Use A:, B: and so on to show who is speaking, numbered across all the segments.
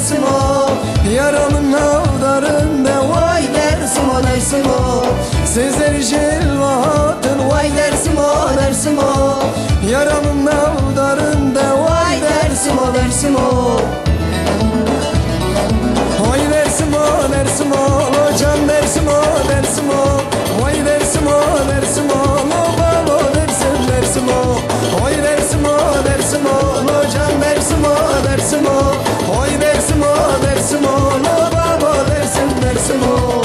A: dersim o. Yaramın avdarında vay dersim o dersim o. Sizler cilvatın vay dersim o dersim o. Yaramın avdarında vay dersim o dersim o. Vay dersim o dersim o. Can dersim o dersim o. Vay dersim o dersim o. Baba dersim dersim o. Vay dersim o dersim o. Can dersim o dersim o. Vay dersim o dersim o. Baba dersim dersim o.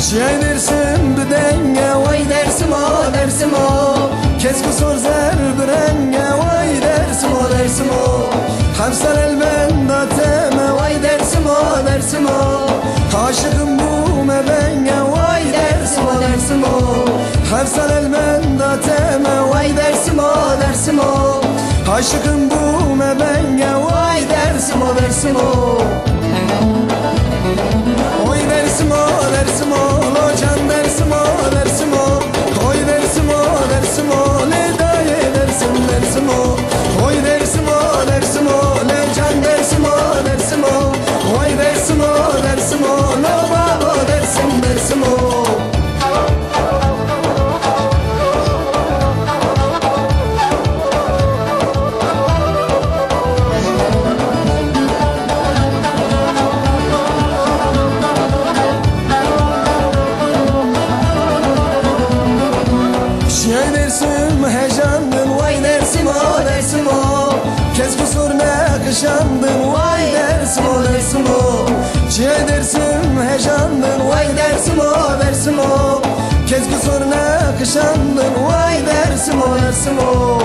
A: Şey dersim bir denge vay dersim o dersim o. Kes kusur bir renge vay dersim o dersim o. Hapsal elbenda teme vay dersim o dersim o. Aşıkım bu mebenge vay dersim o dersim o. Hapsal elbenda teme vay dersim o dersim o. Aşıkım bu mebenge vay dersim o dersim o. Oy dersim o dersim o. Can dersim o dersim o. Oy dersim o dersim o. Ne daye dersim dersim o. Oy dersim o dersim o. Ne can dersim o dersim o. Oy dersim o dersim o. Ne baba dersim dersim o. Şey dersim heyecandım vay dersim o dersim o. Kes kusur nakışandım vay dersim o dersim o. Şey dersim heyecandım vay dersim o dersim o. Kes kusur nakışandım vay dersim o dersim o.